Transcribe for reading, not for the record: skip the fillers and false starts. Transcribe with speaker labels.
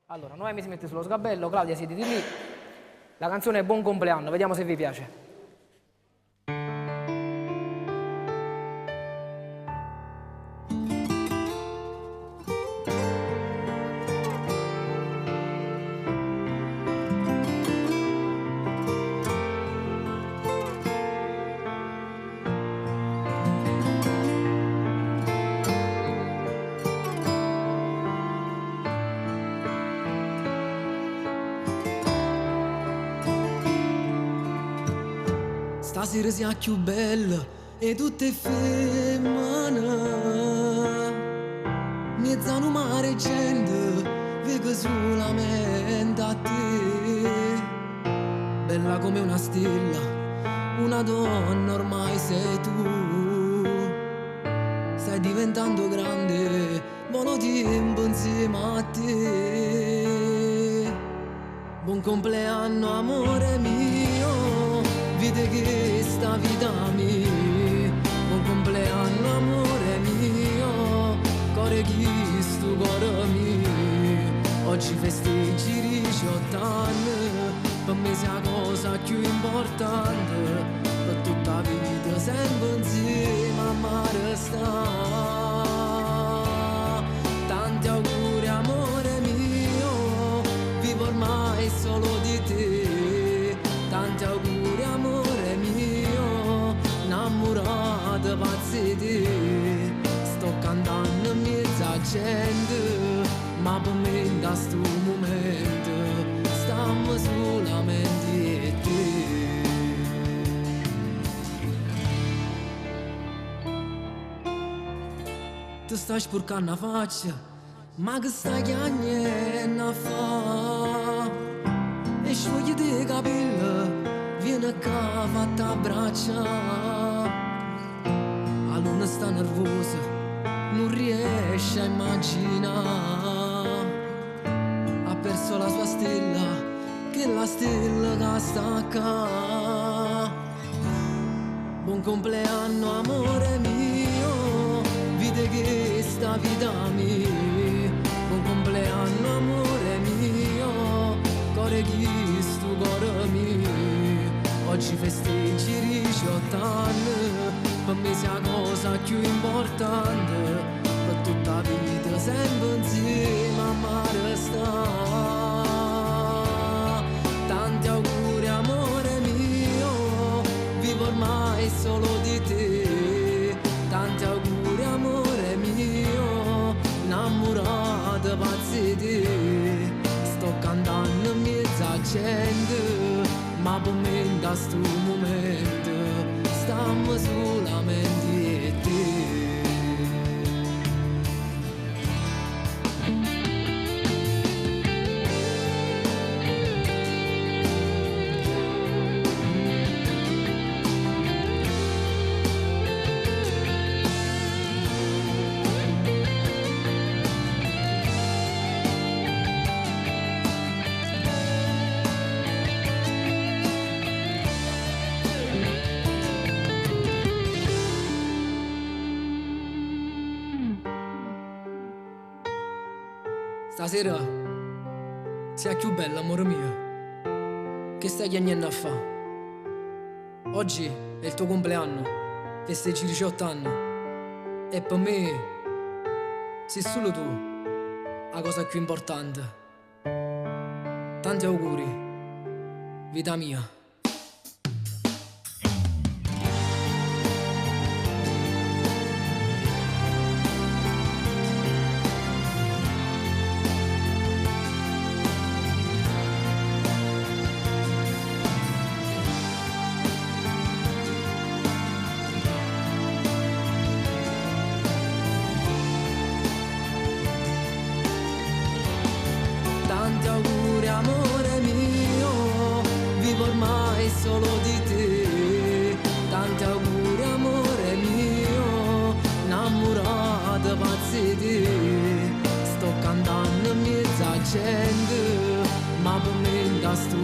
Speaker 1: Allora, Noemi si mette sullo sgabello, Claudia siediti lì. La canzone è Buon compleanno, vediamo se vi piace.
Speaker 2: Stasera sia più bella e tutte femmine. Mezza un mare gente, vedo solamente a te. Bella come una stella, una donna ormai sei tu. Stai diventando grande, buono tempo insieme a te. Buon compleanno amore mio, vede che sta vita mia. Buon compleanno amore mio, cuore chi stu cuore mio. Oggi festeggi 18 anni, per me sia la cosa più importante. Per tutta la vita sempre insieme a mare sta. Tanti auguri amore mio, vivo ormai solo di te. Tanti auguri amore mio, innamorata pazza di te. Sto cantando in mezzo a gente, ma per me da sto momento stiamo solamente io e te. Tu stai sporcando la faccia, ma che stai chiagnendo a fa? E sciogli i capelli, viene qua fatta a braccia. La luna sta nervosa, non riesce a immaginare. Ha perso la sua stella, che è la stella che sta qua. Buon compleanno amore mio, vede che sta vita mia. Buon compleanno amore mio, cuore chi stu cuore mio. Oggi festeggi 18 anni, per me sia la cosa più importante. Per tutta la vita sempre insieme a mare sta. Tanti auguri amore mio, vivo ormai solo di te. Tanti auguri amore mio, innamorata pazza di te. Sto cantando in mezzo a gente, ma per me da sto momento stiamo solamente io e te. Stasera sia più bella, amore mio. Che stai chiagnando a fa? Oggi è il tuo compleanno, festeggi 18 anni. E per me sei solo tu la cosa più importante. Tanti auguri, vita mia. Tanti auguri amore mio, vivo ormai solo di te. Tanti auguri amore mio, innamorata pazza di te. Sto cantando in mezzo a gente, ma per me da sto